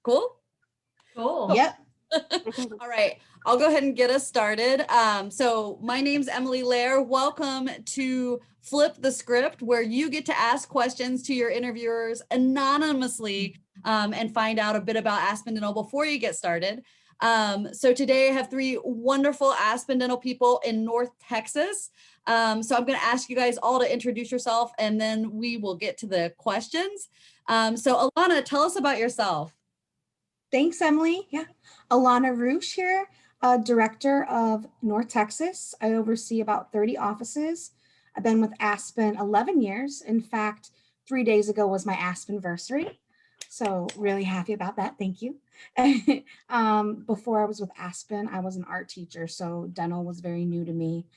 Cool? Cool. Yep. All right, I'll go ahead and get us started. So my name's Emily Lair. Welcome to Flip the Script, where you get to ask questions to your interviewers anonymously and find out a bit about Aspen Dental before you get started. So today I have three wonderful Aspen Dental people in North Texas. So I'm going to ask you guys all to introduce yourself, and then we will get to the questions. So Alana, tell us about yourself. Thanks, Emily. Yeah. Alana Roosh here, Director of North Texas. I oversee about 30 offices. I've been with Aspen 11 years. In fact, 3 days ago was my Aspenversary. So really happy about that. Thank you. Before I was with Aspen, I was an art teacher. So dental was very new to me.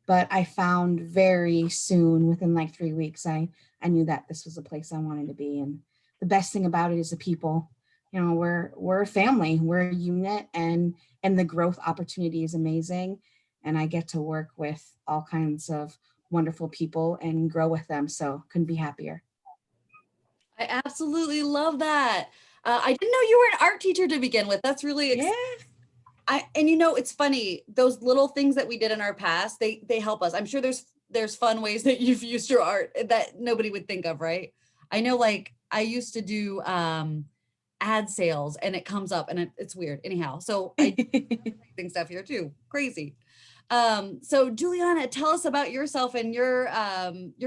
But I found very soon, within like 3 weeks, I knew that this was a place I wanted to be. And the best thing about it is the people. You know, we're a family, we're a unit, and the growth opportunity is amazing. And I get to work with all kinds of wonderful people and grow with them. So couldn't be happier. I absolutely love that. I didn't know you were an art teacher to begin with. That's really exciting. Yeah. And you know, it's funny, those little things that we did in our past, they help us. I'm sure there's fun ways that you've used your art that nobody would think of, right? I know, like I used to do ad sales, and it comes up, and it's weird. Anyhow, so I think stuff here too. Crazy. So Julianna, tell us about yourself and your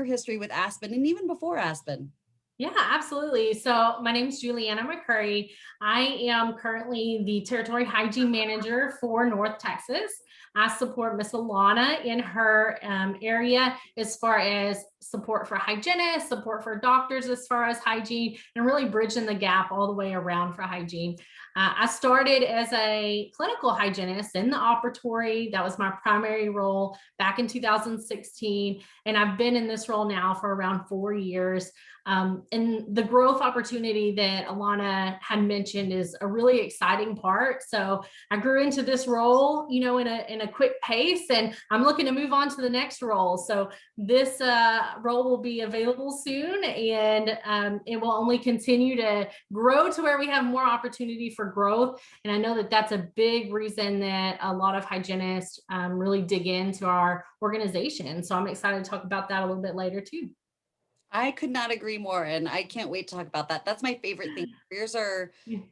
history with Aspen, and even before Aspen. Yeah, absolutely. So my name is Julianna Mccurry. I am currently the Territory Hygiene Manager for North Texas. I support Miss Alana in her area as far as support for hygienists, support for doctors as far as hygiene, and really bridging the gap all the way around for hygiene. I started as a clinical hygienist in the operatory. That was my primary role back in 2016. And I've been in this role now for around 4 years. And the growth opportunity that Alana had mentioned is a really exciting part. So I grew into this role, you know, in a quick pace, and I'm looking to move on to the next role. So this role will be available soon, and it will only continue to grow to where we have more opportunity for growth. And I know that that's a big reason that a lot of hygienists really dig into our organization. So I'm excited to talk about that a little bit later too. I could not agree more, and I can't wait to talk about that. That's my favorite thing. Careers are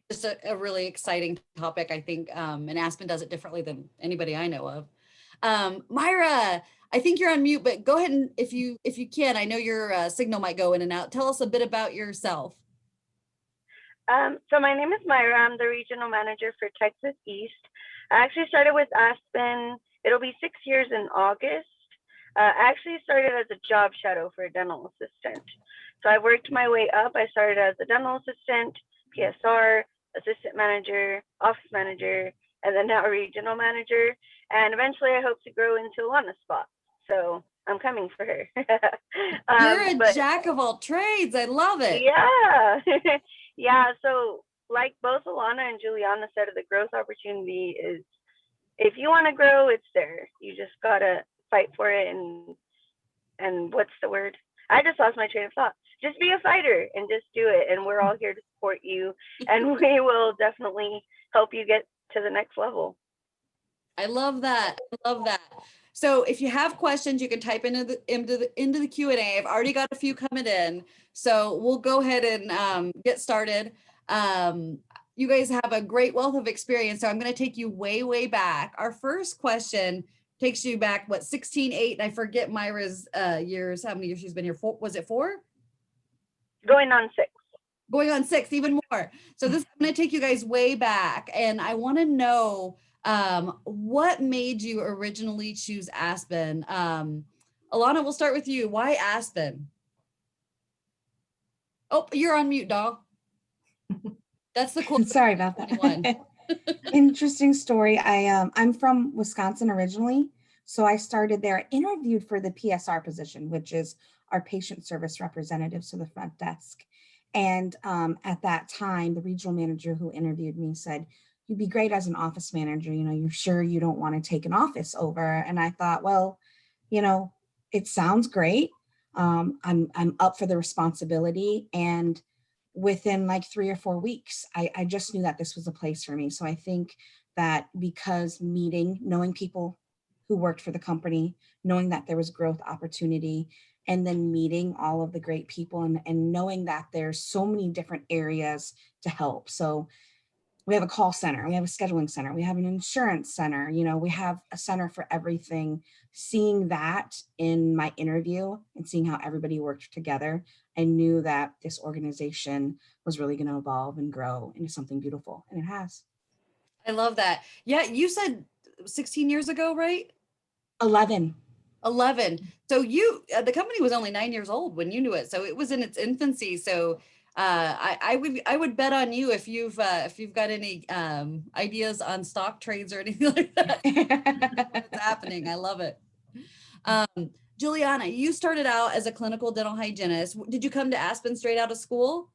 just a really exciting topic, I think, and Aspen does it differently than anybody I know of. Myra, I think you're on mute, but go ahead, and if you can, I know your signal might go in and out. Tell us a bit about yourself. So my name is Myra. I'm the regional manager for Texas East. I actually started with Aspen. It'll be 6 years in August. I actually started as a job shadow for a dental assistant. So I worked my way up. I started as a dental assistant, PSR, assistant manager, office manager, and then now a regional manager. And eventually I hope to grow into Alana's spot. So I'm coming for her. You're a jack of all trades. I love it. Yeah. Yeah. So like both Alana and Juliana said, the growth opportunity is, if you want to grow, it's there. You just got to fight for it. And what's the word? I just lost my train of thought. Just be a fighter and just do it. And we're all here to support you. And we will definitely help you get to the next level. I love that. I love that. So if you have questions, you can type into the Q&A. I've already got a few coming in. So we'll go ahead and get started. You guys have a great wealth of experience. So I'm going to take you way, way back. Our first question takes you back, 16-8, and I forget Myra's years, how many years she's been here. Was it 4? Going on 6. Going on 6, even more. So this, I'm going to take you guys way back, and I want to know what made you originally choose Aspen. Alana, we'll start with you. Why Aspen? Oh, you're on mute, doll. That's the cool. Sorry about that. Interesting story. I'm from Wisconsin originally, so I started there. I interviewed for the PSR position, which is our patient service representative, so the front desk. And at that time, the regional manager who interviewed me said, "You'd be great as an office manager. You know, you're sure you don't want to take an office over?" And I thought, well, you know, it sounds great. I'm up for the responsibility, and within like 3 or 4 weeks, I just knew that this was a place for me. So I think that because knowing people who worked for the company, knowing that there was growth opportunity, and then meeting all of the great people and knowing that there's so many different areas to help. So we have a call center, we have a scheduling center, we have an insurance center, we have a center for everything. Seeing that in my interview and seeing how everybody worked together, I knew that this organization was really going to evolve and grow into something beautiful, and it has. I love that. Yeah, you said 16 years ago, right? 11. 11. So the company was only 9 years old when you knew it. So it was in its infancy. So I would bet on you if you've got any ideas on stock trades or anything like that. What's happening? I love it. Julianna, you started out as a clinical dental hygienist. Did you come to Aspen straight out of school?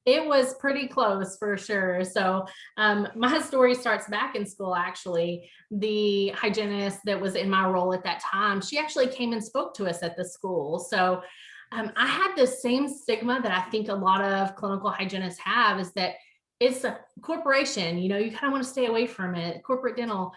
It was pretty close for sure. So my story starts back in school, actually. The hygienist that was in my role at that time, she actually came and spoke to us at the school. So I had the same stigma that I think a lot of clinical hygienists have, is that it's a corporation, you kind of want to stay away from it, corporate dental.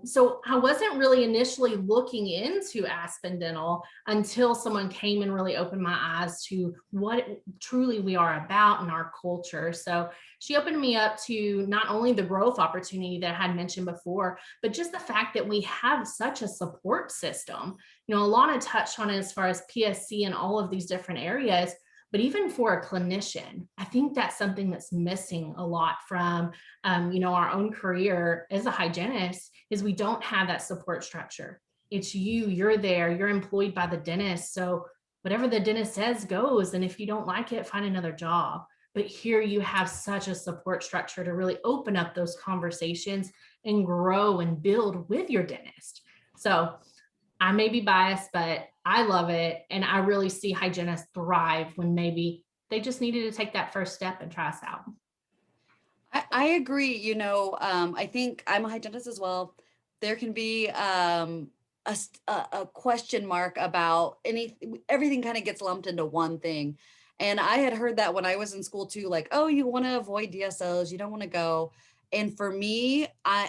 So I wasn't really initially looking into Aspen Dental until someone came and really opened my eyes to what truly we are about in our culture. So she opened me up to not only the growth opportunity that I had mentioned before, but just the fact that we have such a support system. Alana touched on it as far as PSC and all of these different areas. But even for a clinician, I think that's something that's missing a lot from, our own career as a hygienist, is we don't have that support structure. It's you're there, you're employed by the dentist. So whatever the dentist says goes. And if you don't like it, find another job. But here you have such a support structure to really open up those conversations and grow and build with your dentist. So I may be biased, but I love it. And I really see hygienists thrive when maybe they just needed to take that first step and try us out. I agree. I think I'm a hygienist as well. There can be a question mark about everything kind of gets lumped into one thing. And I had heard that when I was in school too, like, oh, you want to avoid DSOs, you don't want to go. And for me,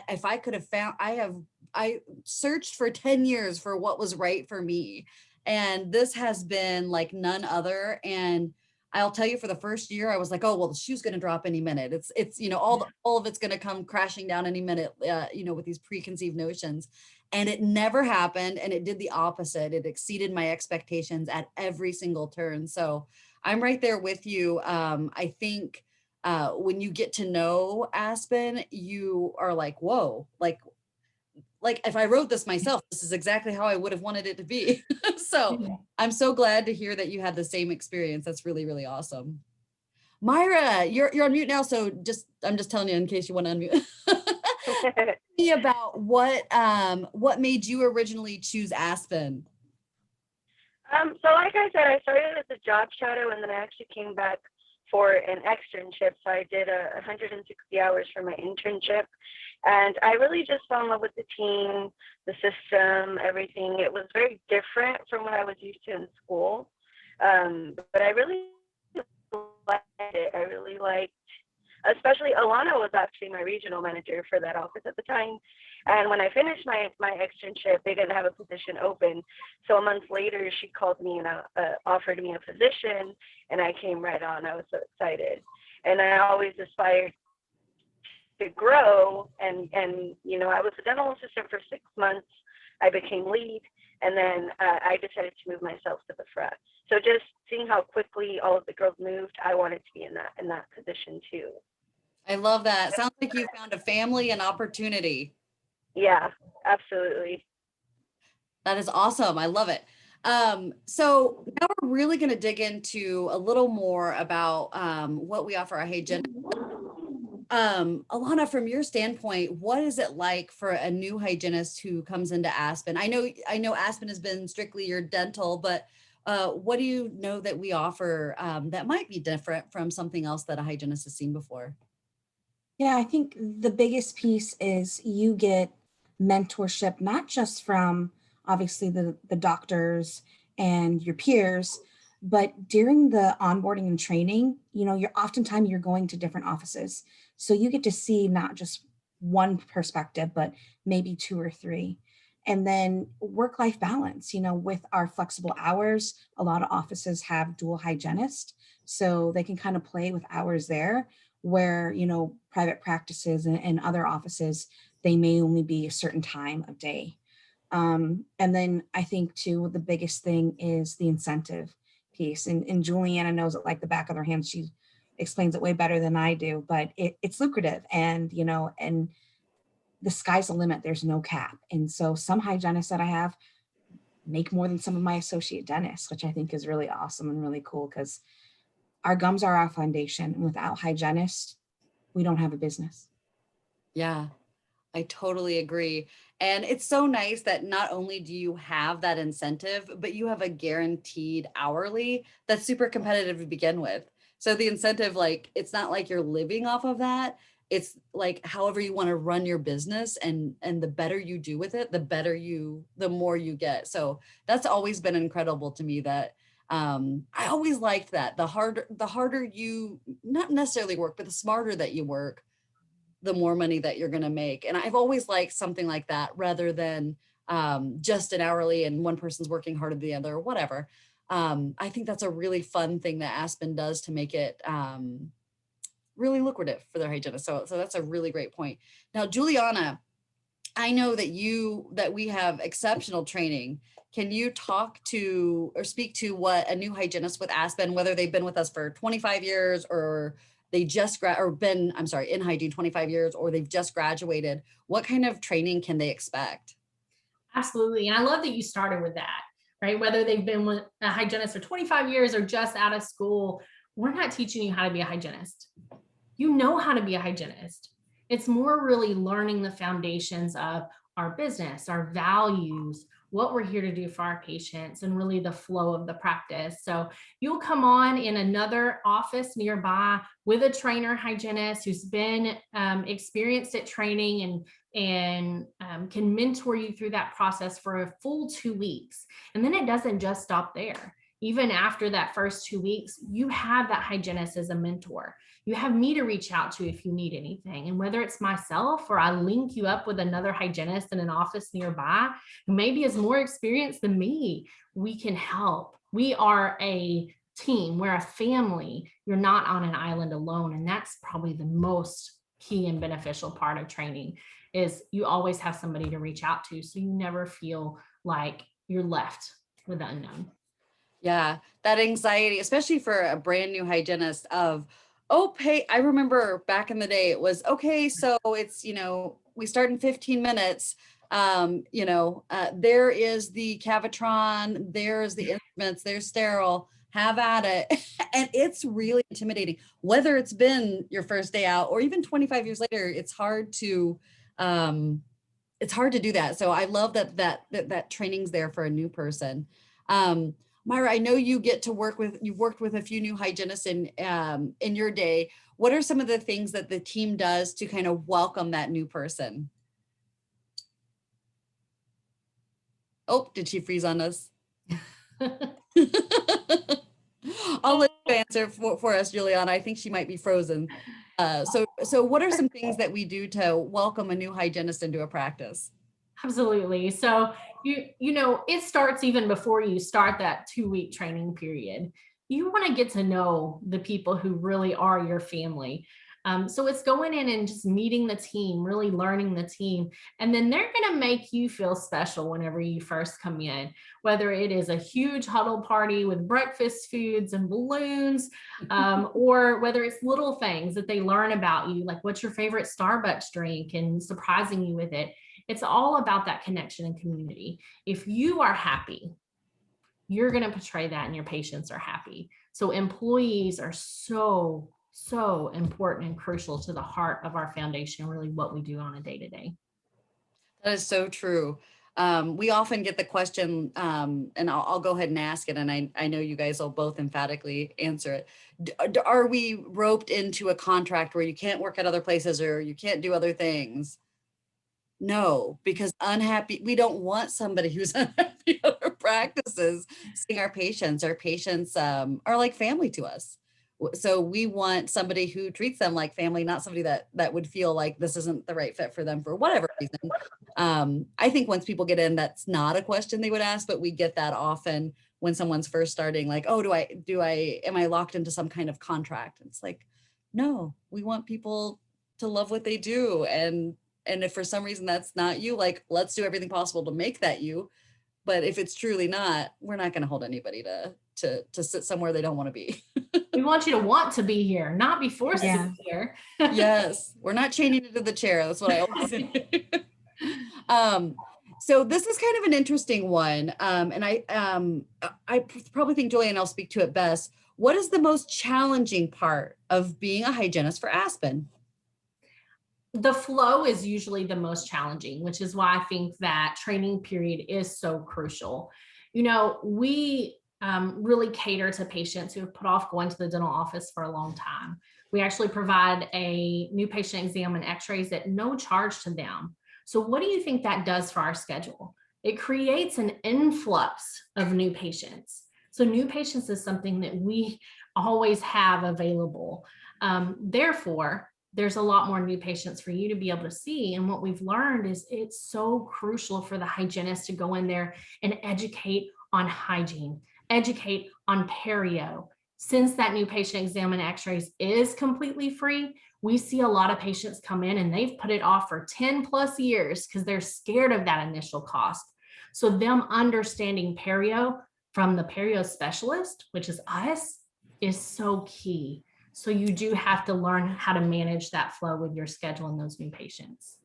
if I could have found, I searched for 10 years for what was right for me. And this has been like none other. And I'll tell you, for the first year, I was like, oh, well, the shoe's going to drop any minute. It's all of it's going to come crashing down any minute, with these preconceived notions. And it never happened. And it did the opposite. It exceeded my expectations at every single turn. So I'm right there with you. I think when you get to know Aspen, you are like, whoa, like if I wrote this myself, this is exactly how I would have wanted it to be. So I'm so glad to hear that you had the same experience. That's really, really awesome. Myra, you're on mute now. So I'm just telling you in case you want to unmute. Tell me about what made you originally choose Aspen. So like I said, I started as a job shadow, and then I actually came back for an externship. So I did 160 hours for my internship. And I really just fell in love with the team, the system, everything. It was very different from what I was used to in school. But I really liked it. I really liked, especially Alana was actually my regional manager for that office at the time. And when I finished my externship, they didn't have a position open. So a month later, she called me and offered me a position, and I came right on. I was so excited. And I always aspired to grow, and I was a dental assistant for 6 months. I became lead, and then I decided to move myself to the front. So just seeing how quickly all of the girls moved, I wanted to be in that position too. I love that. Sounds like you found a family and opportunity. Yeah, absolutely. That is awesome. I love it. So now we're really going to dig into a little more about what we offer our hygienists. Alana, from your standpoint, what is it like for a new hygienist who comes into Aspen? I know Aspen has been strictly your dental, but what do you know that we offer that might be different from something else that a hygienist has seen before? Yeah, I think the biggest piece is you get mentorship, not just from obviously the doctors and your peers, But during the onboarding and training, you're oftentimes you're going to different offices. So you get to see not just one perspective, but maybe two or three. And then work-life balance, with our flexible hours, a lot of offices have dual hygienists. So they can kind of play with hours there where, private practices and other offices, they may only be a certain time of day. And then I think too, the biggest thing is the incentive piece. And Juliana knows it like the back of her hand. She explains it way better than I do, but it's lucrative, and and the sky's the limit. There's no cap. And so some hygienists that I have make more than some of my associate dentists, which I think is really awesome and really cool, because our gums are our foundation. And without hygienists, we don't have a business. Yeah, I totally agree. And it's so nice that not only do you have that incentive, but you have a guaranteed hourly that's super competitive to begin with. So the incentive, like, it's not like you're living off of that. It's like however you want to run your business, and the better you do with it, the more you get. So that's always been incredible to me, that I always liked that the harder you not necessarily work, but the smarter that you work, the more money that you're going to make. And I've always liked something like that, rather than just an hourly and one person's working harder than the other or whatever. I think that's a really fun thing that Aspen does to make it really lucrative for their hygienists. So that's a really great point. Now, Juliana, I know that we have exceptional training. Can you talk to or speak to what a new hygienist with Aspen, whether they've been with us for 25 years or they just been in hygiene 25 years, or they've just graduated, what kind of training can they expect? Absolutely. And I love that you started with that, right? Whether they've been with a hygienist for 25 years or just out of school, we're not teaching you how to be a hygienist. You know how to be a hygienist. It's more really learning the foundations of our business, our values, what we're here to do for our patients, and really the flow of the practice. So you'll come on in another office nearby with a trainer hygienist who's been experienced at training and can mentor you through that process for a full 2 weeks. And then it doesn't just stop there. Even after that first 2 weeks, you have that hygienist as a mentor. You have me to reach out to if you need anything. And whether it's myself or I link you up with another hygienist in an office nearby who maybe is more experienced than me, we can help. We are a team. We're a family. You're not on an island alone. And that's probably the most key and beneficial part of training, is you always have somebody to reach out to. So you never feel like you're left with the unknown. Yeah, that anxiety, especially for a brand new hygienist of, I remember back in the day, it was, okay, so it's, we start in 15 minutes. There is the Cavitron, there's the instruments, there's sterile, have at it. And it's really intimidating, whether it's been your first day out or even 25 years later. It's hard to do that. So I love that training's there for a new person. Myra, I know you've worked with a few new hygienists in your day. What are some of the things that the team does to kind of welcome that new person? Oh, did she freeze on us? I'll let you answer for us, Juliana. I think she might be frozen. So what are some things that we do to welcome a new hygienist into a practice? Absolutely. So it starts even before you start that 2-week training period. You want to get to know the people who really are your family. So it's going in and just meeting the team, really learning the team. And then they're going to make you feel special whenever you first come in, whether it is a huge huddle party with breakfast foods and balloons, or whether it's little things that they learn about you, like what's your favorite Starbucks drink, and surprising you with it. It's all about that connection and community. If you are happy, you're going to portray that, and your patients are happy. So employees are so important and crucial to the heart of our foundation, really what we do on a day-to-day. That is so true. We often get the question, and I'll go ahead and ask it, and I know you guys will both emphatically answer it. Are we roped into a contract where you can't work at other places or you can't do other things? No, because we don't want somebody who's unhappy at our practice. practices seeing our patients. Our patients are like family to us. So we want somebody who treats them like family, not somebody that would feel like this isn't the right fit for them for whatever reason. I think once people get in, that's not a question they would ask, but we get that often when someone's first starting, like, oh, am I locked into some kind of contract? It's like, no, we want people to love what they do. And if for some reason that's not you, like, let's do everything possible to make that you. But if it's truly not, we're not going to hold anybody to sit somewhere they don't want to be. We want you to want to be here, not be forced to be here. Yes, we're not chaining you to the chair. That's what I always say. So this is kind of an interesting one. And I probably think Julianne will speak to it best. What is the most challenging part of being a hygienist for Aspen? The flow is usually the most challenging, which is why I think that training period is so crucial. We really cater to patients who have put off going to the dental office for a long time. We actually provide a new patient exam and x-rays at no charge to them. So what do you think that does for our schedule? It creates an influx of new patients. So new patients is something that we always have available. Therefore, there's a lot more new patients for you to be able to see. And what we've learned is it's so crucial for the hygienist to go in there and educate on hygiene, educate on perio. Since that new patient exam and x-rays is completely free, we see a lot of patients come in and they've put it off for 10 plus years because they're scared of that initial cost. So them understanding perio from the perio specialist, which is us, is so key. So you do have to learn how to manage that flow with your schedule and those new patients.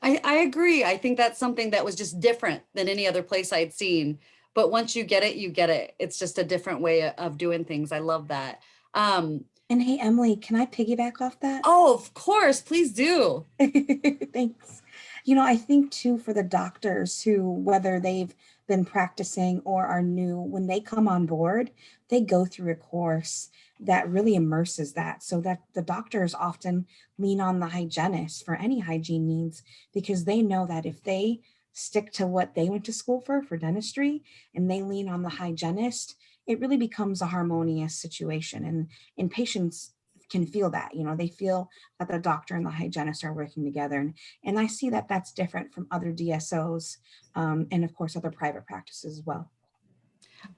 I agree. I think that's something that was just different than any other place I'd seen. But once you get it, you get it. It's just a different way of doing things. I love that. And hey, Emily, can I piggyback off that? Oh, of course. Please do. Thanks. I think too, for the doctors who, whether they've been practicing or are new, when they come on board, they go through a course that really immerses that, so that the doctors often lean on the hygienist for any hygiene needs, because they know that if they stick to what they went to school for dentistry, and they lean on the hygienist, it really becomes a harmonious situation. And patients can feel that, they feel that the doctor and the hygienist are working together. And I see that that's different from other DSOs, and of course, other private practices as well.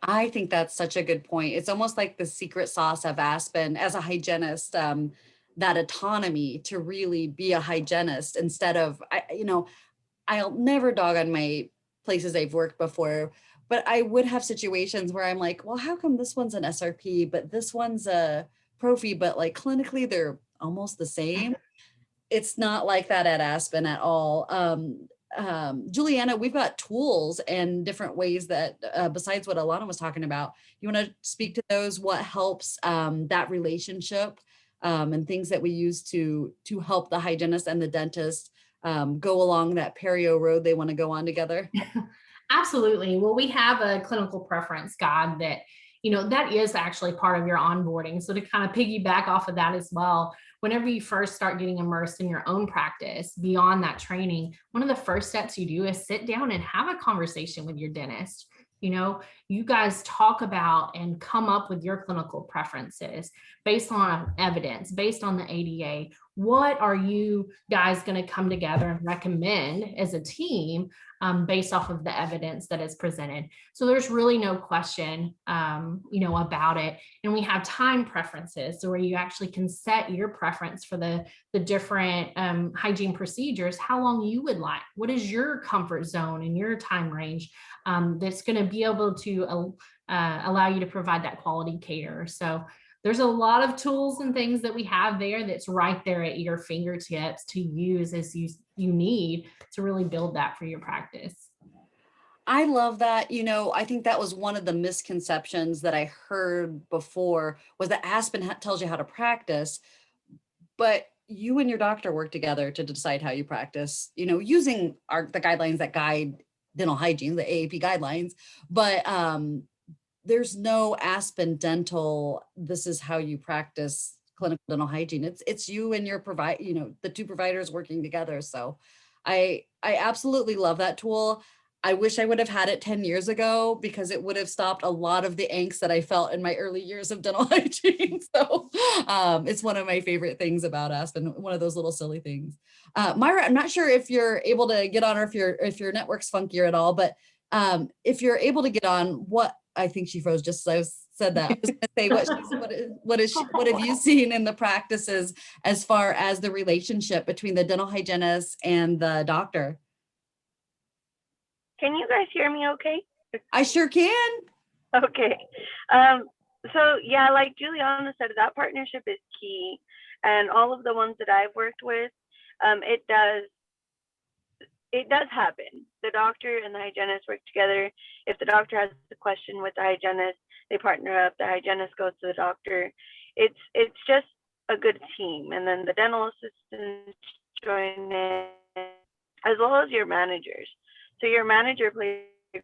I think that's such a good point. It's almost like the secret sauce of Aspen as a hygienist, that autonomy to really be a hygienist instead of, I'll never dog on my places I've worked before, but I would have situations where I'm like, well, how come this one's an SRP, but this one's a Profi, but like clinically they're almost the same. It's not like that at Aspen at all. Julianna, we've got tools and different ways that besides what Alana was talking about, you want to speak to those, what helps that relationship, and things that we use to help the hygienist and the dentist go along that perio road they want to go on together? Absolutely. Well, we have a clinical preference guide that, that is actually part of your onboarding. So to kind of piggyback off of that as well, whenever you first start getting immersed in your own practice, beyond that training, one of the first steps you do is sit down and have a conversation with your dentist. You guys talk about and come up with your clinical preferences based on evidence, based on the ADA. What are you guys going to come together and recommend as a team based off of the evidence that is presented? So there's really no question, about it. And we have time preferences, so where you actually can set your preference for the different hygiene procedures, how long you would like, what is your comfort zone and your time range that's going to be able to allow you to provide that quality care. So there's a lot of tools and things that we have there that's right there at your fingertips to use as you need to really build that for your practice. I love that. I think that was one of the misconceptions that I heard before, was that Aspen tells you how to practice, but you and your doctor work together to decide how you practice, using the guidelines that guide dental hygiene, the AAP guidelines, but there's no Aspen Dental, this is how you practice clinical dental hygiene. It's you and your the two providers working together. So I absolutely love that tool. I wish I would have had it 10 years ago because it would have stopped a lot of the angst that I felt in my early years of dental hygiene. So it's one of my favorite things about Aspen, one of those little silly things. Myra, I'm not sure if you're able to get on or if your network's funkier at all, but if you're able to get on, what I think she froze just as I said that. I was going to say, what have you seen in the practices as far as the relationship between the dental hygienist and the doctor? Can you guys hear me okay? I sure can. Okay. So yeah, like Juliana said, that partnership is key. And all of the ones that I've worked with, it does happen. The doctor and the hygienist work together. If the doctor has a question with the hygienist, they partner up. The hygienist goes to the doctor. It's just a good team. And then the dental assistants join in, as well as your managers. So your manager plays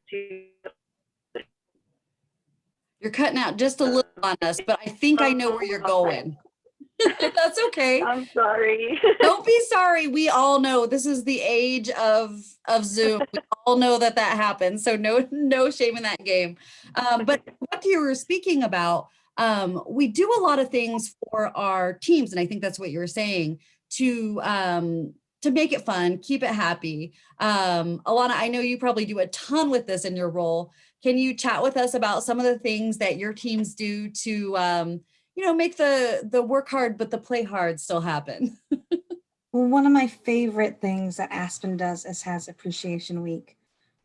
to. You're cutting out just a little on us, but I think I know where you're going. That's okay. I'm sorry. Don't be sorry. We all know this is the age of Zoom. We all know that happens. So no shame in that game. But what you were speaking about, we do a lot of things for our teams, and I think that's what you were saying, to make it fun, keep it happy. Alana, I know you probably do a ton with this in your role. Can you chat with us about some of the things that your teams do to make the work hard, but the play hard still happen? Well, one of my favorite things that Aspen does is has Appreciation Week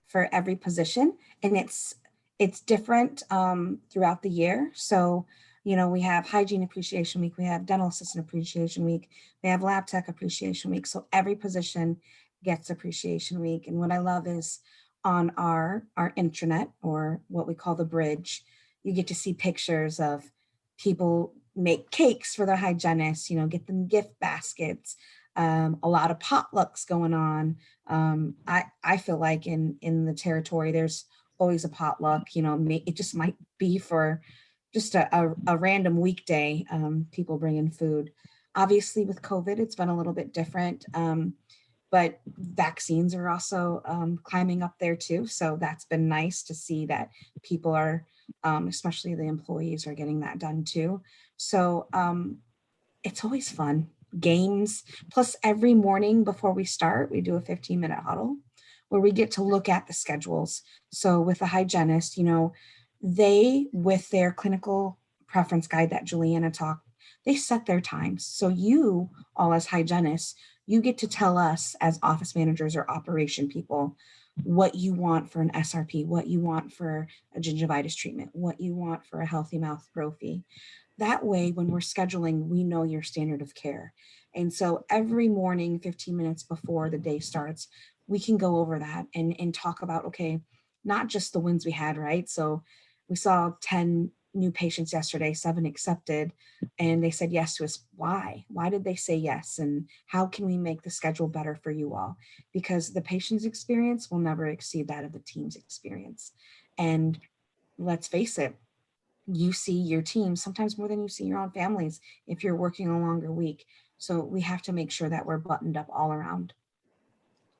for every position, and it's different throughout the year. So, we have Hygiene Appreciation Week, we have Dental Assistant Appreciation Week, we have Lab Tech Appreciation Week. So every position gets Appreciation Week. And what I love is on our intranet, or what we call the bridge, you get to see pictures of people make cakes for their hygienists, get them gift baskets, a lot of potlucks going on. I feel like in the territory, there's always a potluck, it just might be for just a random weekday, people bringing food. Obviously with COVID, it's been a little bit different, but vaccines are also climbing up there too. So that's been nice to see that people are, especially the employees, are getting that done too. So it's always fun. Games, plus every morning before we start, we do a 15-minute huddle where we get to look at the schedules. So with a hygienist, they, with their clinical preference guide that Julianna talked, they set their times. So you all as hygienists, you get to tell us as office managers or operation people what you want for an SRP, what you want for a gingivitis treatment, what you want for a healthy mouth prophy. That way, when we're scheduling, we know your standard of care. And so every morning, 15 minutes before the day starts, we can go over that and talk about, okay, not just the wins we had, right? So we saw 10 new patients yesterday, 7 accepted, and they said yes to us. Why? Why did they say yes? And how can we make the schedule better for you all? Because the patient's experience will never exceed that of the team's experience. And let's face it, you see your team sometimes more than you see your own families if you're working a longer week. So we have to make sure that we're buttoned up all around.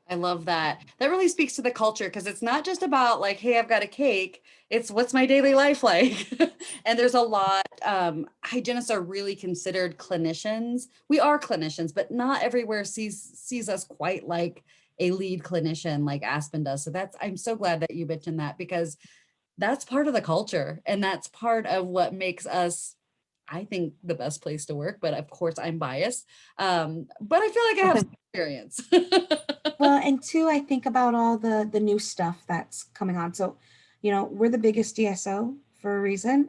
I love that. That really speaks to the culture, because it's not just about like, hey, I've got a cake. It's what's my daily life like? And there's a lot, hygienists are really considered clinicians. We are clinicians, but not everywhere sees us quite like a lead clinician like Aspen does. So I'm so glad that you mentioned that, because that's part of the culture, and that's part of what makes us, I think, the best place to work. But of course I'm biased. But I feel like I have some experience. Well, and two, I think about all the new stuff that's coming on. So, we're the biggest DSO for a reason.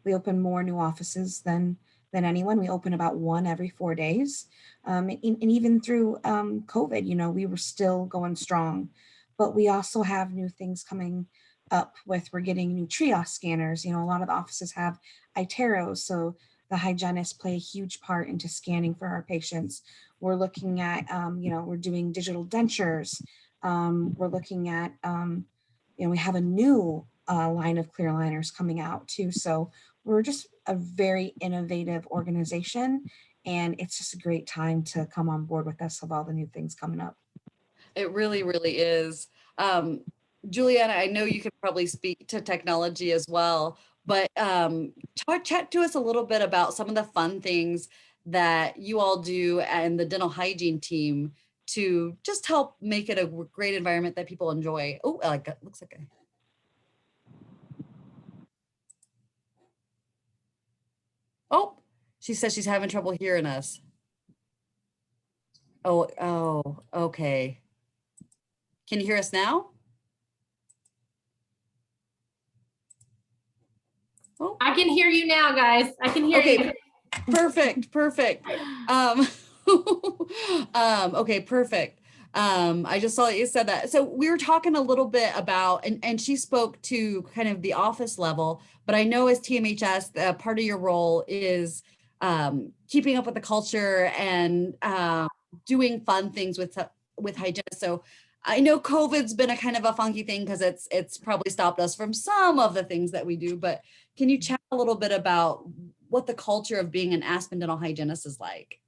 We open more new offices than anyone. We open about 1 every 4 days. And even through COVID, we were still going strong. But we also have new things coming up with, we're getting new triage scanners. A lot of the offices have iTeros, so the hygienists play a huge part into scanning for our patients. We're looking at, we're doing digital dentures. We're looking at, we have a new line of clear aligners coming out too. So we're just a very innovative organization, and it's just a great time to come on board with us of all the new things coming up. It really, really is. Juliana, I know you can probably speak to technology as well, but chat to us a little bit about some of the fun things that you all do and the dental hygiene team to just help make it a great environment that people enjoy. Oh, like looks like a. Oh, she says she's having trouble hearing us. Oh, okay. Can you hear us now? Oh, I can hear you now, guys. I can hear okay. you. Perfect. Okay, perfect. I just saw that you said that. So we were talking a little bit about, and she spoke to kind of the office level, but I know as TMHS, part of your role is keeping up with the culture and doing fun things with hygienists. So I know COVID's been a kind of a funky thing because it's probably stopped us from some of the things that we do, but can you chat a little bit about what the culture of being an Aspen Dental Hygienist is like?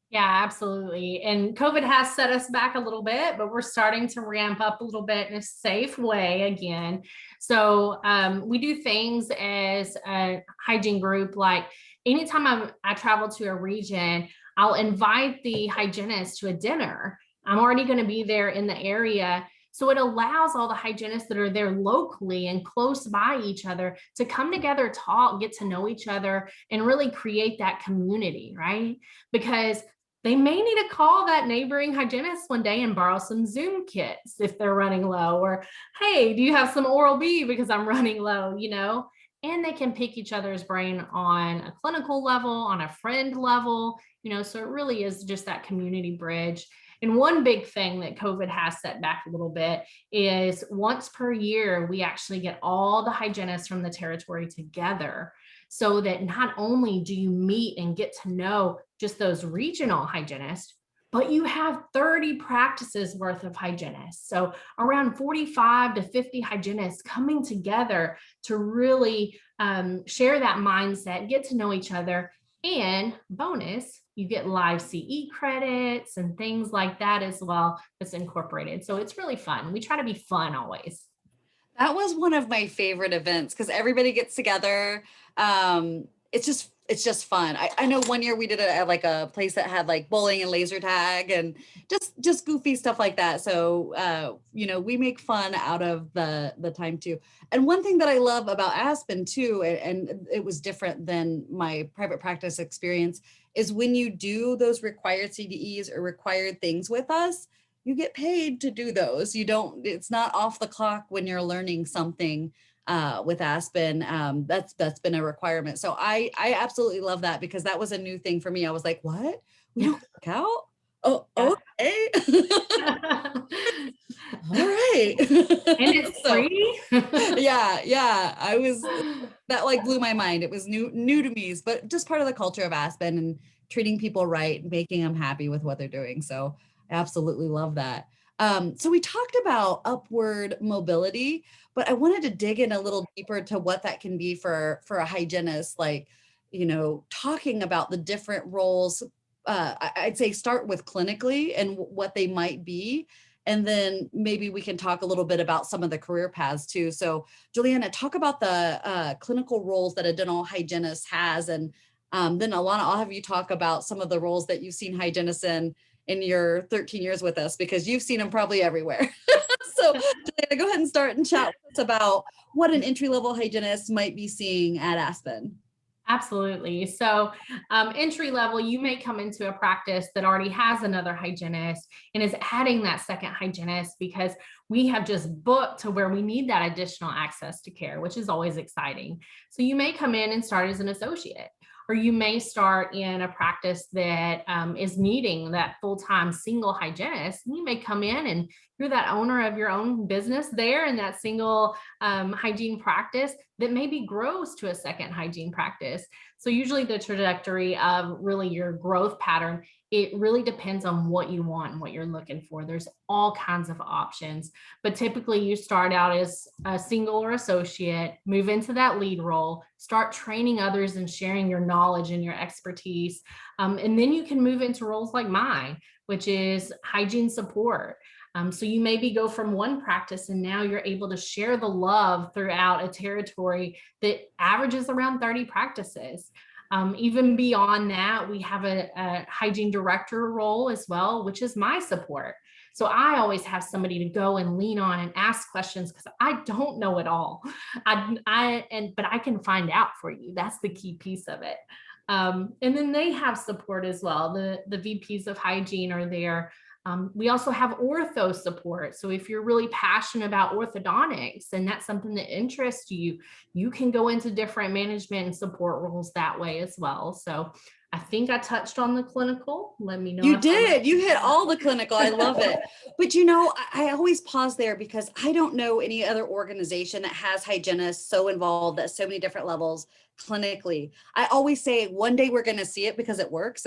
Yeah, absolutely. And COVID has set us back a little bit, but we're starting to ramp up a little bit in a safe way again. So we do things as a hygiene group, like anytime I travel to a region, I'll invite the hygienist to a dinner. I'm already going to be there in the area. So it allows all the hygienists that are there locally and close by each other to come together, talk, get to know each other, and really create that community, right? Because they may need to call that neighboring hygienist one day and borrow some Zoom kits if they're running low, or, hey, do you have some Oral-B because I'm running low, and they can pick each other's brain on a clinical level, on a friend level, so it really is just that community bridge. And one big thing that COVID has set back a little bit is once per year, we actually get all the hygienists from the territory together, so that not only do you meet and get to know just those regional hygienists, but you have 30 practices worth of hygienists. So around 45 to 50 hygienists coming together to really share that mindset, get to know each other, and bonus, you get live CE credits and things like that as well that's incorporated. So it's really fun. We try to be fun always. That was one of my favorite events because everybody gets together. It's just fun. I know one year we did it at like a place that had like bowling and laser tag and just goofy stuff like that. So we make fun out of the time too. And one thing that I love about Aspen too, and it was different than my private practice experience, is when you do those required CDEs or required things with us, you get paid to do those. It's not off the clock when you're learning something with Aspen. That's been a requirement. So I absolutely love that because that was a new thing for me. I was like, what? We don't work out? Oh, okay. All right. And it's free. Yeah. That like blew my mind. It was new to me, but just part of the culture of Aspen and treating people right, making them happy with what they're doing. So I absolutely love that. So we talked about upward mobility, but I wanted to dig in a little deeper to what that can be for a hygienist, like, talking about the different roles. I'd say start with clinically and what they might be. And then maybe we can talk a little bit about some of the career paths too. So Julianna, talk about the clinical roles that a dental hygienist has. And then Alana, I'll have you talk about some of the roles that you've seen hygienists in your 13 years with us, because you've seen them probably everywhere. So Julianna, go ahead and start and chat with us about what an entry-level hygienist might be seeing at Aspen. Absolutely. So entry level, you may come into a practice that already has another hygienist and is adding that second hygienist because we have just booked to where we need that additional access to care, which is always exciting. So you may come in and start as an associate, or you may start in a practice that is needing that full-time single hygienist. And you may come in and you're that owner of your own business there in that single hygiene practice that maybe grows to a second hygiene practice. So usually the trajectory of really your growth pattern it really depends on what you want and what you're looking for. There's all kinds of options, but typically you start out as a single or associate, move into that lead role, start training others and sharing your knowledge and your expertise. And then you can move into roles like mine, which is hygiene support. So you maybe go from one practice and now you're able to share the love throughout a territory that averages around 30 practices. Even beyond that, we have a hygiene director role as well, which is my support. So I always have somebody to go and lean on and ask questions because I don't know it all. But I can find out for you. That's the key piece of it. And then they have support as well. The VPs of hygiene are there. We also have ortho support. So if you're really passionate about orthodontics and that's something that interests you, you can go into different management and support roles that way as well. So I think I touched on the clinical. Let me know. You did. You hit all the clinical. I love it. But I always pause there because I don't know any other organization that has hygienists so involved at so many different levels clinically. I always say one day we're going to see it because it works.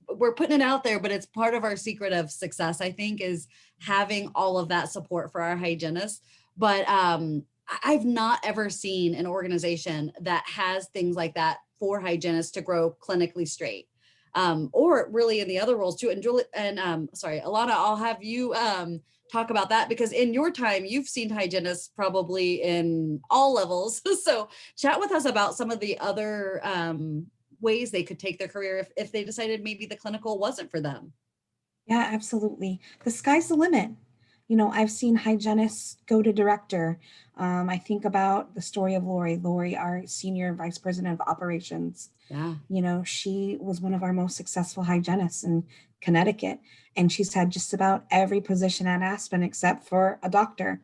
We're putting it out there, but it's part of our secret of success, I think, is having all of that support for our hygienists. But I've not ever seen an organization that has things like that for hygienists to grow clinically straight, or really in the other roles too. And Julie and Alana, I'll have you talk about that because in your time, you've seen hygienists probably in all levels. So chat with us about some of the other ways they could take their career if they decided maybe the clinical wasn't for them. Yeah, absolutely. The sky's the limit. I've seen hygienists go to director. I think about the story of Lori, our senior vice president of operations. Yeah. She was one of our most successful hygienists in Connecticut, and she's had just about every position at Aspen except for a doctor.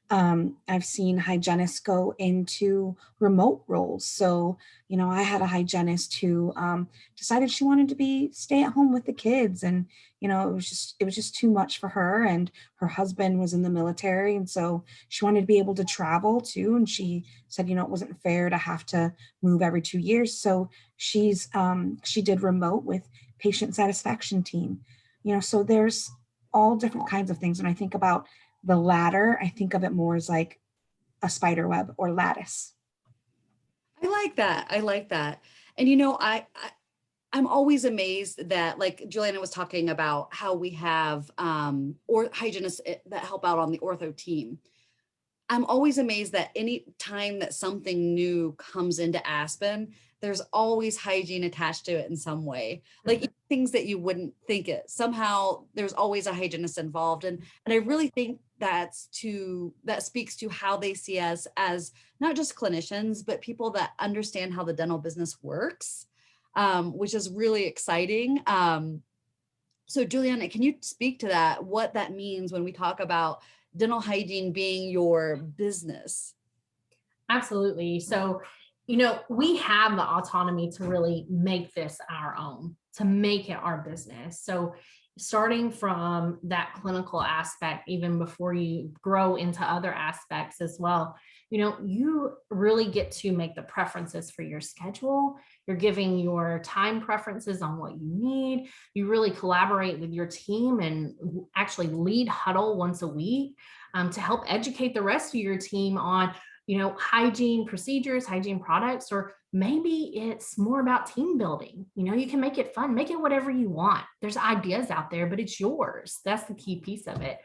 I've seen hygienists go into remote roles. So, I had a hygienist who decided she wanted to stay at home with the kids, and it was just too much for her. And her husband was in the military, and so she wanted to be able to travel too. And she said, it wasn't fair to have to move every 2 years. So she did remote with patient satisfaction team. So there's all different kinds of things. When I think about the ladder, I think of it more as like a spider web or lattice. I like that. And I'm always amazed that, like Julianna was talking about, how we have or hygienists that help out on the ortho team. I'm always amazed that any time that something new comes into Aspen, there's always hygiene attached to it in some way. Like things that you wouldn't think it. Somehow there's always a hygienist involved. And I really think that speaks to how they see us as not just clinicians, but people that understand how the dental business works, which is really exciting. So Julianna, can you speak to that, what that means when we talk about dental hygiene being your business? Absolutely. So, we have the autonomy to really make this our own, to make it our business. So starting from that clinical aspect, even before you grow into other aspects as well, you really get to make the preferences for your schedule. You're giving your time preferences on what you need. You really collaborate with your team and actually lead huddle once a week to help educate the rest of your team on hygiene procedures, hygiene products, or maybe it's more about team building. You can make it fun, make it whatever you want. There's ideas out there, but it's yours. That's the key piece of it.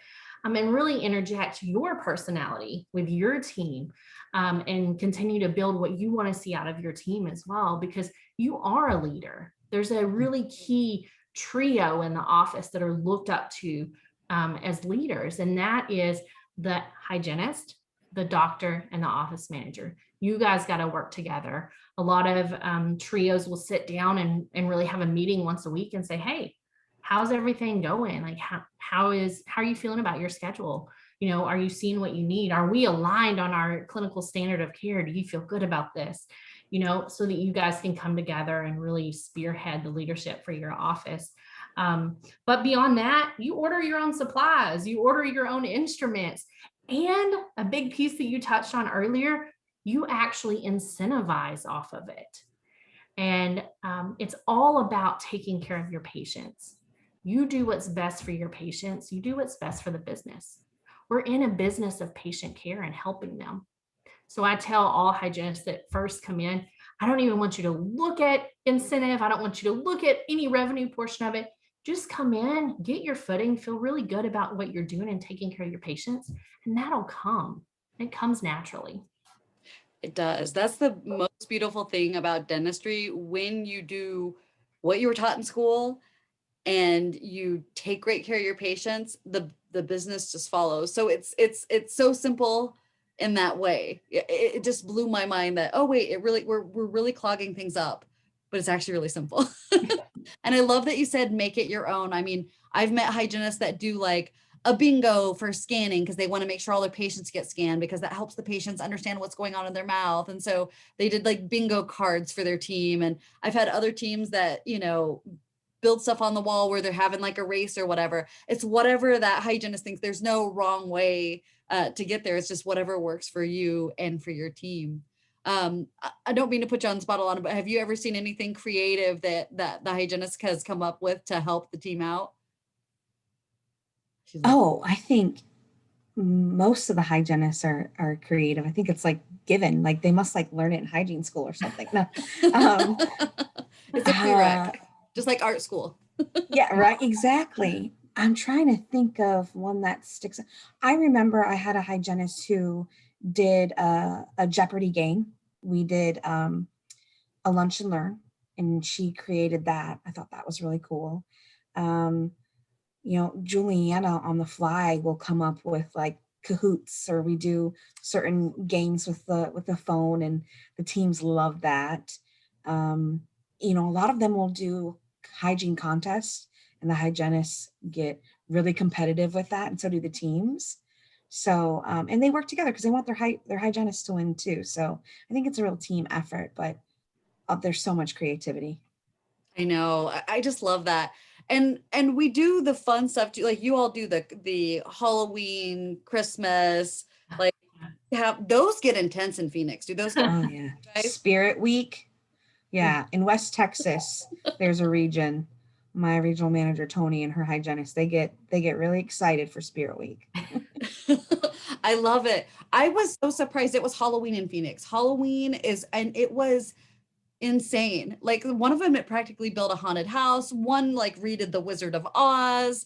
And really interject your personality with your team and continue to build what you want to see out of your team as well, because you are a leader. There's a really key trio in the office that are looked up to as leaders, and that is the hygienist, the doctor, and the office manager. You guys got to work together. A lot of trios will sit down and really have a meeting once a week and say, hey, how's everything going? Like, how are you feeling about your schedule? Are you seeing what you need? Are we aligned on our clinical standard of care? Do you feel good about this? So that you guys can come together and really spearhead the leadership for your office. But beyond that, you order your own supplies, you order your own instruments. And a big piece that you touched on earlier, you actually incentivize off of it. And it's all about taking care of your patients. You do what's best for your patients. You do what's best for the business. We're in a business of patient care and helping them. So I tell all hygienists that first come in, I don't even want you to look at incentive. I don't want you to look at any revenue portion of it. Just come in, get your footing, feel really good about what you're doing and taking care of your patients, and that'll come. It comes naturally. It does. That's the most beautiful thing about dentistry. When you do what you were taught in school and you take great care of your patients, the business just follows. So it's so simple in that way. It just blew my mind that, oh wait, we're really clogging things up, but it's actually really simple. And I love that you said make it your own. I mean, I've met hygienists that do like a bingo for scanning because they want to make sure all their patients get scanned because that helps the patients understand what's going on in their mouth. And so they did like bingo cards for their team. And I've had other teams that, build stuff on the wall where they're having like a race or whatever. It's whatever that hygienist thinks. There's no wrong way to get there. It's just whatever works for you and for your team. I don't mean to put you on the spot a lot, but have you ever seen anything creative that the hygienist has come up with to help the team out? She's like, Oh, I think most of the hygienists are creative. I think it's like given, like they must like learn it in hygiene school or something. No. Um, it's a prereq, just like art school. yeah, right. Exactly. I'm trying to think of one that sticks. I remember I had a hygienist who did a Jeopardy game. We did a lunch and learn, and she created that. I thought that was really cool. Um, Julianna on the fly will come up with like cahoots, or we do certain games with the phone, and the teams love that. A lot of them will do hygiene contests, and the hygienists get really competitive with that, and so do the teams. So and they work together because they want their hygienists to win too. So I think it's a real team effort, but there's so much creativity. I know. I just love that. And we do the fun stuff too. Like you all do the Halloween, Christmas, like have those get intense in Phoenix. Do those Oh yeah. guys? Spirit Week. Yeah. In West Texas, there's a region. My regional manager, Tony, and her hygienist, they get really excited for Spirit Week. I love it. I was so surprised it was Halloween in Phoenix. And it was insane. Like one of them, it practically built a haunted house. One like redid the Wizard of Oz.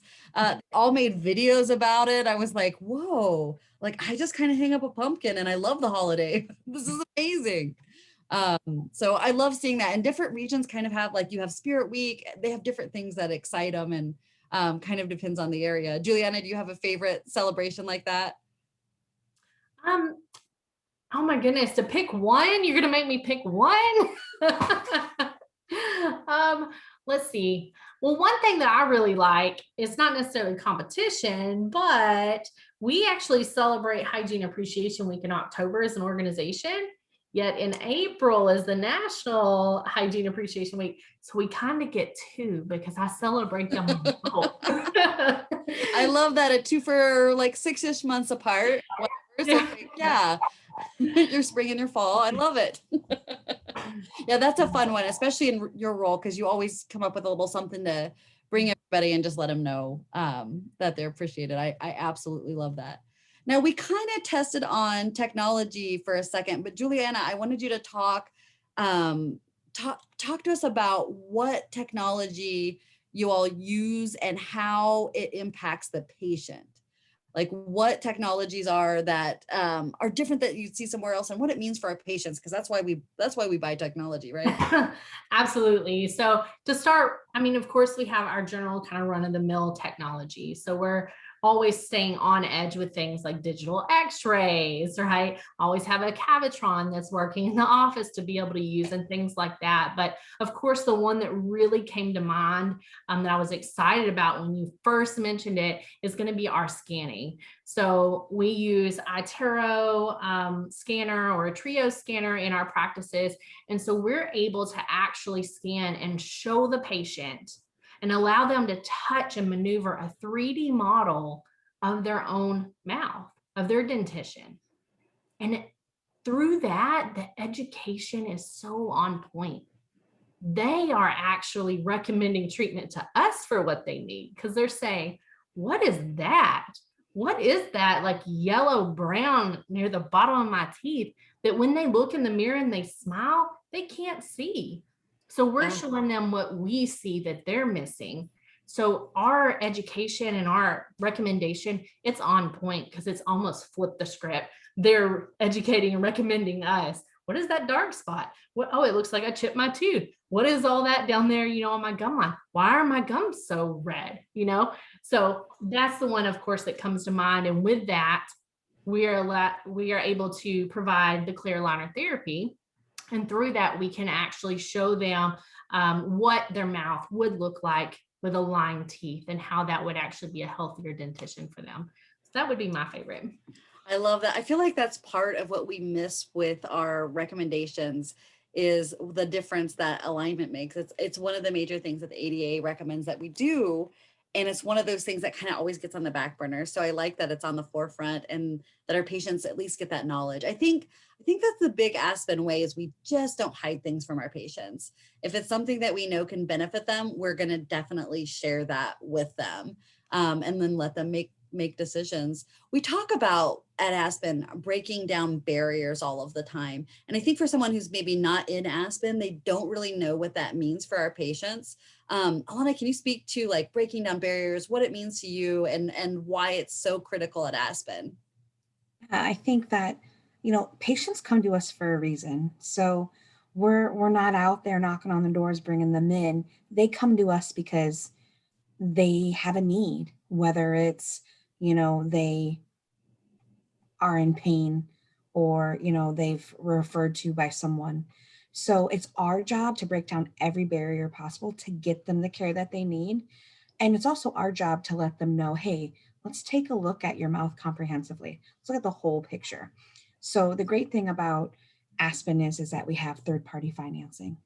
All made videos about it. I was like, whoa, like I just kind of hang up a pumpkin and I love the holiday. This is amazing. So I love seeing that. And different regions kind of have like, you have Spirit Week, they have different things that excite them, and kind of depends on the area. Juliana, do you have a favorite celebration like that? Oh my goodness, to pick one, you're gonna make me pick one. Let's see. Well, one thing that I really like is not necessarily competition, but we actually celebrate Hygiene Appreciation Week in October as an organization. Yet in April is the National Hygiene Appreciation Week. So we kind of get two because I celebrate them both. I love that at two for like 6-ish months apart. So like, yeah, your spring and your fall. I love it. Yeah, that's a fun one, especially in your role, because you always come up with a little something to bring everybody and just let them know that they're appreciated. I absolutely love that. Now, we kind of tested on technology for a second, but Juliana, I wanted you to talk to us about what technology you all use and how it impacts the patient. Like what technologies are that are different that you'd see somewhere else, and what it means for our patients, because that's why we buy technology, right? Absolutely. So to start, I mean, of course, we have our general kind of run-of-the-mill technology. So we're always staying on edge with things like digital x-rays, right? Always have a Cavitron that's working in the office to be able to use and things like that. But of course, the one that really came to mind that I was excited about when you first mentioned it is going to be our scanning. So we use iTero scanner or a Trio scanner in our practices. And so we're able to actually scan and show the patient and allow them to touch and maneuver a 3D model of their own mouth, of their dentition. And through that, the education is so on point. they are actually recommending treatment to us for what they need, because they're saying, what is that? What is that like yellow brown near the bottom of my teeth that when they look in the mirror and they smile, they can't see? So we're showing them what we see that they're missing. So our education and our recommendation, it's on point because it's almost flipped the script. They're educating and recommending us. What is that dark spot? What? Oh, it looks like I chipped my tooth. What is all that down there, on my gum line? Why are my gums so red? So that's the one, of course, that comes to mind. And with that, we are able to provide the clear aligner therapy. And through that, we can actually show them what their mouth would look like with aligned teeth and how that would actually be a healthier dentition for them. So that would be my favorite. I love that. I feel like that's part of what we miss with our recommendations is the difference that alignment makes. It's one of the major things that the ADA recommends that we do. And it's one of those things that kind of always gets on the back burner. So I like that it's on the forefront and that our patients at least get that knowledge. I think that's the big Aspen way is we just don't hide things from our patients. If it's something that we know can benefit them, we're going to definitely share that with them and then let them make decisions. We talk about at Aspen breaking down barriers all of the time. And I think for someone who's maybe not in Aspen, they don't really know what that means for our patients. Alana, can you speak to like breaking down barriers, what it means to you and why it's so critical at Aspen? I think that, patients come to us for a reason. So we're not out there knocking on the doors, bringing them in. They come to us because they have a need, whether it's, they are in pain or, they've referred to by someone. So it's our job to break down every barrier possible to get them the care that they need. And it's also our job to let them know, hey, let's take a look at your mouth comprehensively. Let's look at the whole picture. So the great thing about Aspen is that we have third-party financing,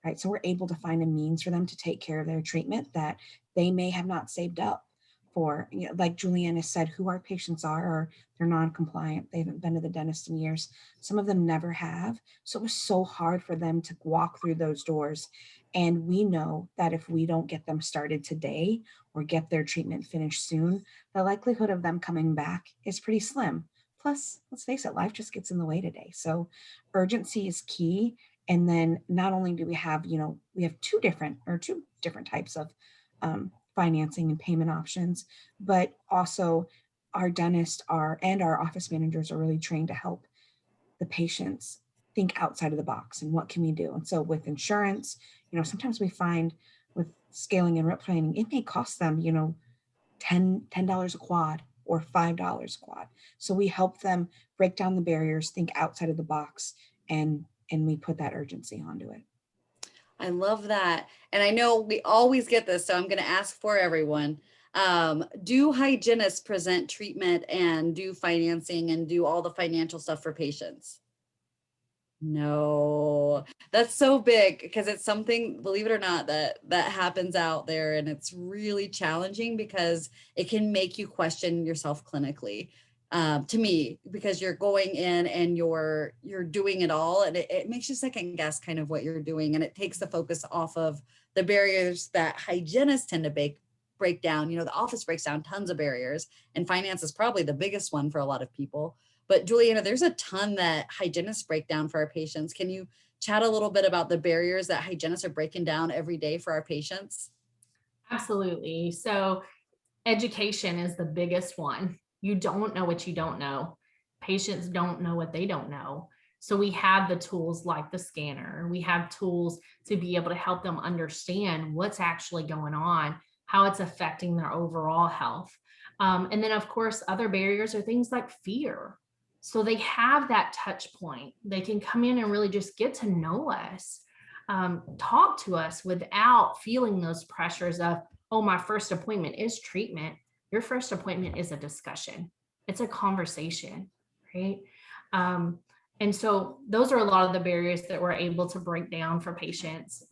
right? So we're able to find a means for them to take care of their treatment that they may have not saved up for, like Julianna said, who our patients are, or they're non-compliant. They haven't been to the dentist in years. Some of them never have. So it was so hard for them to walk through those doors. And we know that if we don't get them started today or get their treatment finished soon, the likelihood of them coming back is pretty slim. Plus, let's face it, life just gets in the way today. So urgency is key. And then not only do we have, we have two different types of financing and payment options, but also our dentists and our office managers are really trained to help the patients think outside of the box and what can we do. And so with insurance, sometimes we find with scaling and rep planning, it may cost them, $10 a quad or $5 a quad. So we help them break down the barriers, think outside of the box, and we put that urgency onto it. I love that. And I know we always get this, so I'm going to ask for everyone. Do hygienists present treatment and do financing and do all the financial stuff for patients? No, that's so big because it's something, believe it or not, that happens out there, and it's really challenging because it can make you question yourself clinically. To me, because you're going in and you're doing it all, and it makes you second guess kind of what you're doing, and it takes the focus off of the barriers that hygienists tend to break down. The office breaks down tons of barriers, and finance is probably the biggest one for a lot of people. But Juliana, there's a ton that hygienists break down for our patients. Can you chat a little bit about the barriers that hygienists are breaking down every day for our patients? Absolutely. So education is the biggest one. You don't know what you don't know. Patients don't know what they don't know. So we have the tools like the scanner. We have tools to be able to help them understand what's actually going on, how it's affecting their overall health. And then, of course, other barriers are things like fear. So they have that touch point. They can come in and really just get to know us, talk to us without feeling those pressures of, oh, my first appointment is treatment. Your first appointment is a discussion. It's a conversation, right? And so those are a lot of the barriers that we're able to break down for patients.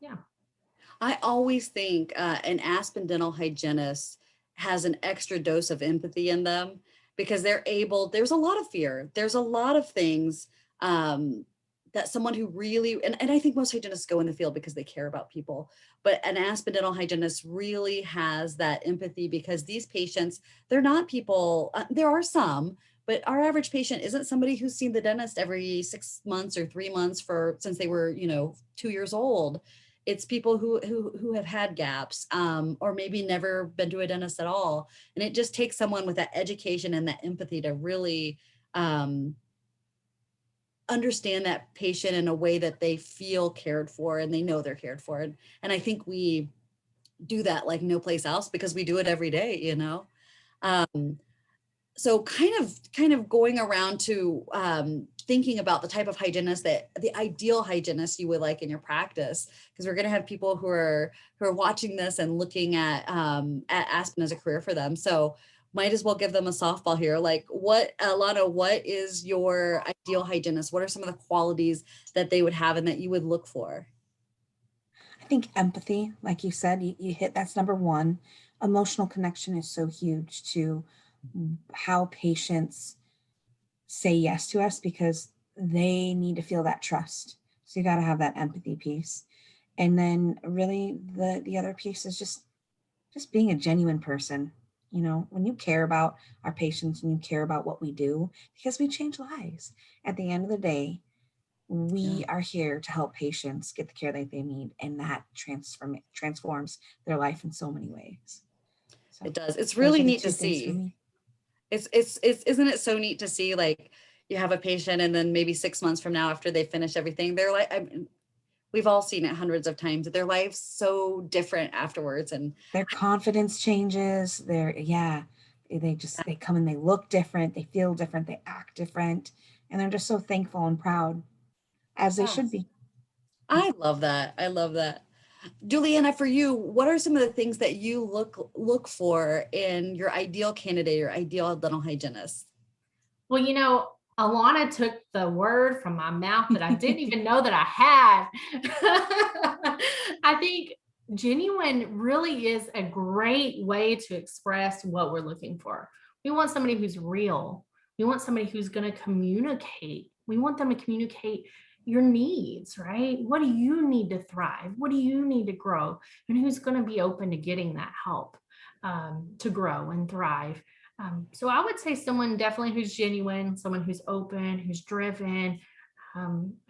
Yeah. I always think an Aspen Dental Hygienist has an extra dose of empathy in them because there's a lot of fear. There's a lot of things that someone who really, and I think most hygienists go in the field because they care about people, but an Aspen Dental Hygienist really has that empathy, because these patients, they're not people, there are some, but our average patient isn't somebody who's seen the dentist every 6 months or 3 months since they were, 2 years old. It's people who have had gaps, or maybe never been to a dentist at all. And it just takes someone with that education and that empathy to really, understand that patient in a way that they feel cared for and they know they're cared for. And I think we do that like no place else, because we do it every day. Um, so kind of going around to thinking about the type of hygienist, that the ideal hygienist you would like in your practice, because we're going to have people who are watching this and looking at Aspen as a career for them. So might as well give them a softball here. Like, Alana, what is your ideal hygienist? What are some of the qualities that they would have and that you would look for? I think empathy, like you said, you hit, that's number one. Emotional connection is so huge to how patients say yes to us, because they need to feel that trust. So you got to have that empathy piece. And then really the other piece is just being a genuine person. When you care about our patients and you care about what we do, because we change lives. At the end of the day, we are here to help patients get the care that they need, and that transforms their life in so many ways. So It does. It's those really are the neat to two things for see. me. It's isn't it so neat to see, like, you have a patient and then maybe 6 months from now, after they finish everything, they're like, we've all seen it hundreds of times, that their life's so different afterwards. And Their confidence changes. They come and they look different, they feel different, they act different, and they're just so thankful and proud, as they should yes, be. I love that. I love that. Juliana, for you, what are some of the things that you look for in your ideal candidate, your ideal dental hygienist? Well, Alana took the word from my mouth that I didn't even know that I had. I think genuine really is a great way to express what we're looking for. We want somebody who's real. We want somebody who's going to communicate. We want them to communicate your needs, right? What do you need to thrive? What do you need to grow? And who's going to be open to getting that help to grow and thrive? So I would say someone definitely who's genuine, someone who's open, who's driven,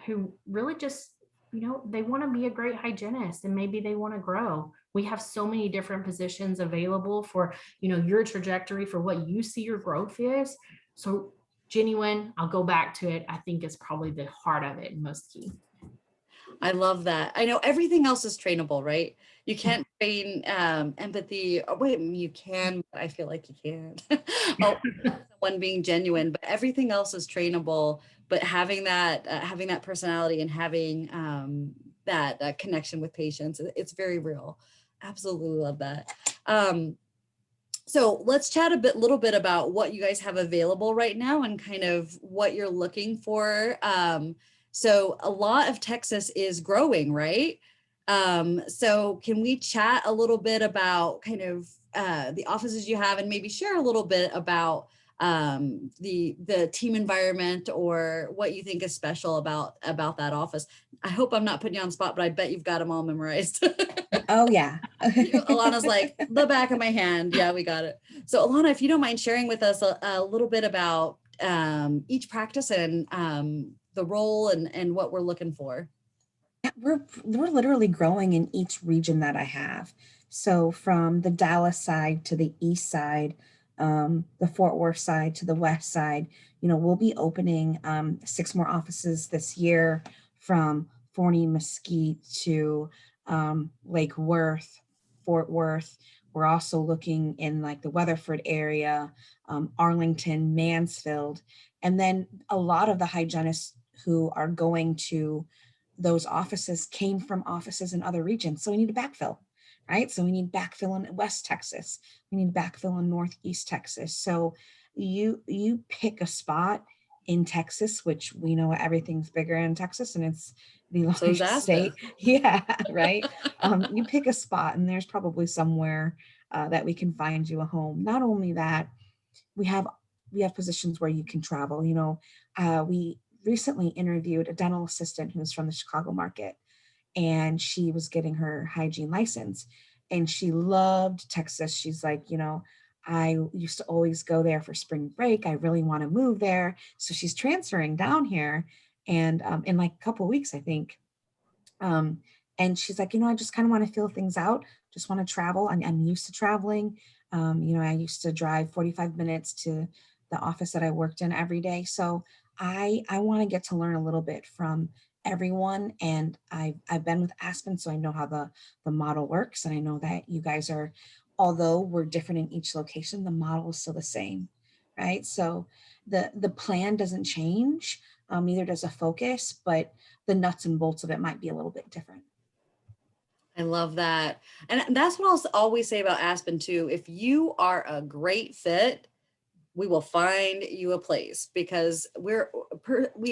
who really just, they want to be a great hygienist, and maybe they want to grow. We have so many different positions available for, your trajectory, for what you see your growth is. So genuine, I'll go back to it, I think is probably the heart of it and most key. I love that. I know everything else is trainable, right? You can't train empathy. Oh, wait, you can, but I feel like you can't. Someone being genuine, but everything else is trainable. But having that personality and having that connection with patients, it's very real. Absolutely love that. So let's chat little bit about what you guys have available right now and kind of what you're looking for. So a lot of Texas is growing, right? So can we chat a little bit about kind of the offices you have, and maybe share a little bit about the team environment, or what you think is special about that office? I hope I'm not putting you on the spot, but I bet you've got them all memorized. Oh yeah. Alana's like, the back of my hand. Yeah, we got it. So Alana, if you don't mind sharing with us a little bit about each practice and the role and what we're looking for. Yeah, we're literally growing in each region that I have. So from the Dallas side to the east side, the Fort Worth side to the west side, we'll be opening 6 more offices this year, from Forney, Mesquite to Lake Worth, Fort Worth. We're also looking in like the Weatherford area, Arlington, Mansfield, and then a lot of the hygienists who are going to those offices came from offices in other regions. So we need to backfill, right? So we need backfill in West Texas. We need backfill in Northeast Texas. So you pick a spot in Texas, which we know everything's bigger in Texas, and it's the largest state. Yeah, right. You pick a spot, and there's probably somewhere that we can find you a home. Not only that, we have positions where you can travel. We recently interviewed a dental assistant who's from the Chicago market, and she was getting her hygiene license, and she loved Texas. She's like, I used to always go there for spring break. I really want to move there. So she's transferring down here, and in like a couple of weeks, I think. Um, and she's like, I just kind of want to feel things out. Just want to travel. I'm used to traveling. I used to drive 45 minutes to the office that I worked in every day. So I want to get to learn a little bit from everyone. And I've been with Aspen, so I know how the model works. And I know that you guys are, although we're different in each location, the model is still the same, right? So the plan doesn't change, neither does a focus, but the nuts and bolts of it might be a little bit different. I love that. And that's what I'll always say about Aspen too. If you are a great fit, we will find you a place, because we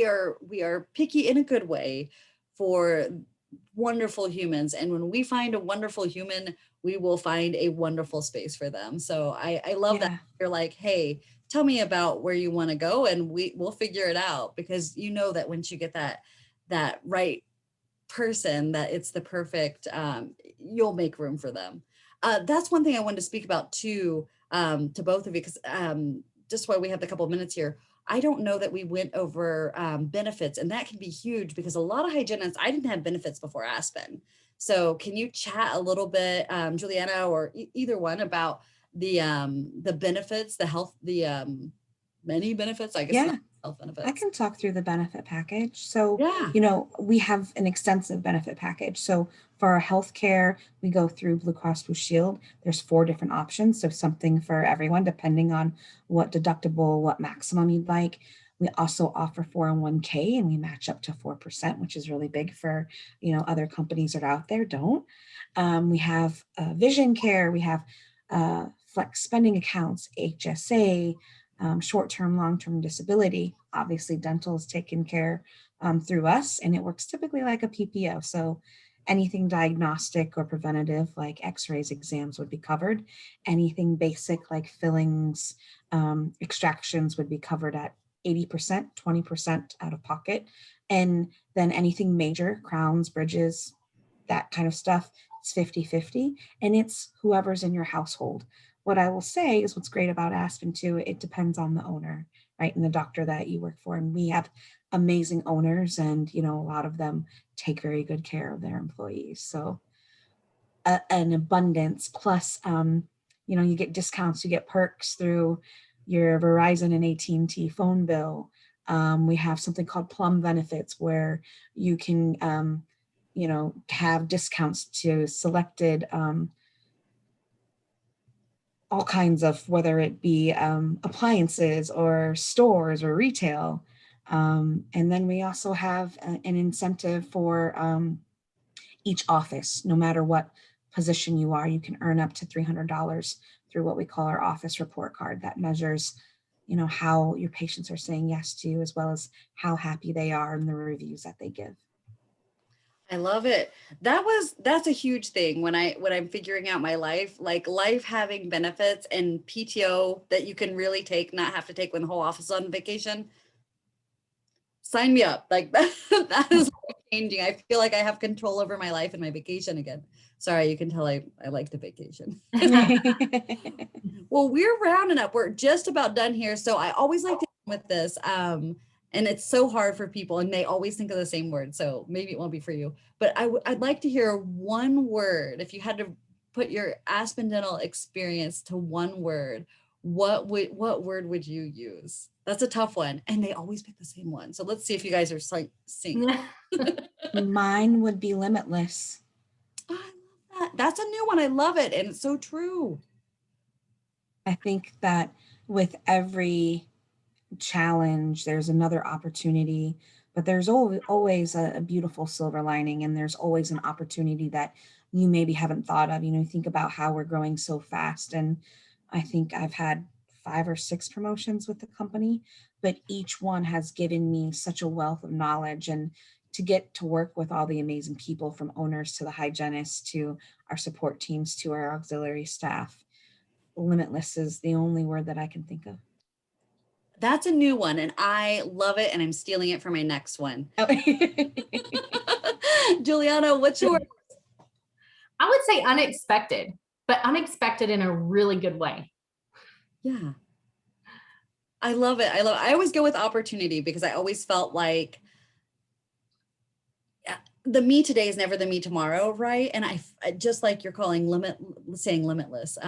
are picky in a good way for wonderful humans. And when we find a wonderful human, we will find a wonderful space for them. So I love that you're like, hey, tell me about where you want to go, and we'll figure it out, because that once you get that right person, that it's the perfect, you'll make room for them. That's one thing I wanted to speak about too, to both of you, because just while we have a couple of minutes here, I don't know that we went over benefits, and that can be huge, because a lot of hygienists, I didn't have benefits before Aspen. So can you chat a little bit, Juliana, or either one, about the benefits, the health, the many benefits, I guess. Yeah. Health benefits. I can talk through the benefit package. So, yeah. We have an extensive benefit package. So for our healthcare, we go through Blue Cross Blue Shield. There's 4 different options. So something for everyone, depending on what deductible, what maximum you'd like. We also offer 401k, and we match up to 4%, which is really big for, other companies that are out there don't. We have vision care. We have flex spending accounts, HSA, short-term, long-term disability. Obviously, dental is taken care through us, and it works typically like a PPO. So anything diagnostic or preventative, like x-rays, exams, would be covered. Anything basic, like fillings, extractions, would be covered at 80%, 20% out of pocket. And then anything major, crowns, bridges, that kind of stuff, it's 50-50, and it's whoever's in your household. What I will say is what's great about Aspen too, it depends on the owner, right? And the doctor that you work for. And we have amazing owners, and, a lot of them take very good care of their employees. So an abundance, plus, you get discounts, you get perks through your Verizon and AT&T phone bill. We have something called Plum Benefits, where you can, have discounts to selected all kinds of, whether it be appliances or stores or retail. And then we also have an incentive for each office. No matter what position you are, you can earn up to $300 through what we call our office report card that measures, how your patients are saying yes to you, as well as how happy they are and the reviews that they give. I love it. That's a huge thing when I'm figuring out my life, like life having benefits and PTO that you can really take, not have to take when the whole office is on vacation. Sign me up. Like that is changing. I feel like I have control over my life and my vacation again. Sorry, you can tell I like to vacation. Well, we're rounding up. We're just about done here. So I always like to end with this. And it's so hard for people, and they always think of the same word. So maybe it won't be for you, but I'd like to hear one word. If you had to put your Aspen Dental experience to one word, what word would you use? That's a tough one. And they always pick the same one. So let's see if you guys are synced. Mine would be limitless. Oh, I love that. That's a new one. I love it. And it's so true. I think that with every challenge, there's another opportunity, but there's always a beautiful silver lining, and there's always an opportunity that you maybe haven't thought of. Think about how we're growing so fast, and I think I've had 5 or 6 promotions with the company, but each one has given me such a wealth of knowledge, and to get to work with all the amazing people, from owners to the hygienists to our support teams to our auxiliary staff. Limitless is the only word that I can think of. That's a new one and I love it and I'm stealing it for my next one. Oh. Juliana, what's your I would say unexpected, but unexpected in a really good way. Yeah. I love it. I always go with opportunity because I always felt like the me today is never the me tomorrow, right? And I just like you're calling saying limitless.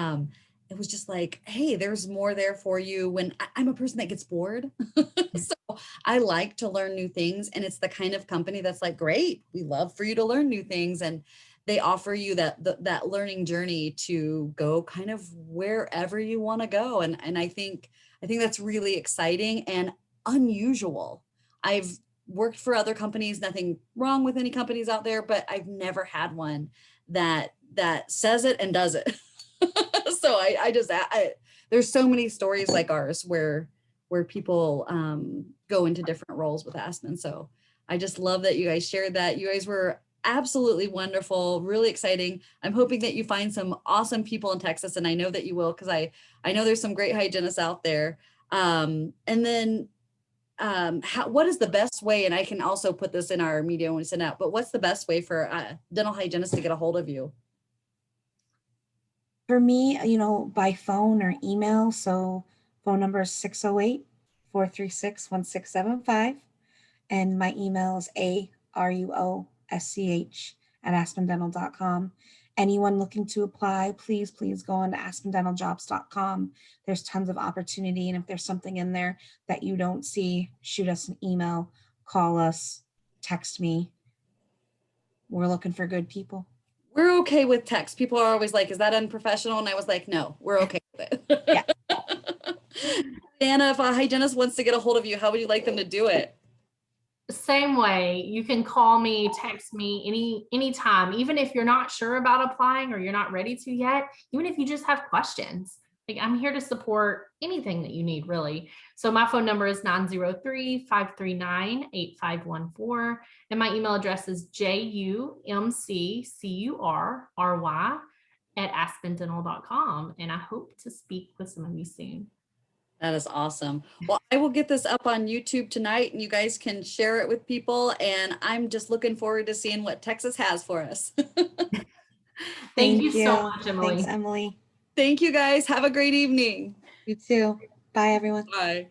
It was just like, hey, there's more there for you when I'm a person that gets bored. So I like to learn new things. And it's the kind of company that's like, great, we love for you to learn new things. And they offer you that learning journey to go kind of wherever you want to go. And I think that's really exciting and unusual. I've worked for other companies, nothing wrong with any companies out there, but I've never had one that says it and does it. So there's so many stories like ours where people go into different roles with Aspen. So I just love that you guys shared that. You guys were absolutely wonderful, really exciting. I'm hoping that you find some awesome people in Texas, and I know that you will, because I know there's some great hygienists out there. And then what is the best way, and I can also put this in our media when we send out, but what's the best way for dental hygienists to get a hold of you? For me, by phone or email. So phone number is 608-436-1675. And my email is aruosch@aspendental.com. Anyone looking to apply, please go on to aspendentaljobs.com. There's tons of opportunity. And if there's something in there that you don't see, shoot us an email, call us, text me. We're looking for good people. We're okay with text. People are always like, is that unprofessional? And I was like, no, we're okay with it. Yeah. Anna, if a hygienist wants to get a hold of you, how would you like them to do it? Same way. You can call me, text me anytime, even if you're not sure about applying or you're not ready to yet, even if you just have questions. Like, I'm here to support anything that you need, really. So my phone number is 903-539-8514. And my email address is jumccurry@aspendental.com. And I hope to speak with some of you soon. That is awesome. Well, I will get this up on YouTube tonight and you guys can share it with people. And I'm just looking forward to seeing what Texas has for us. Thank you so much, Emily. Thanks, Emily. Thank you guys. Have a great evening. You too. Bye, everyone. Bye.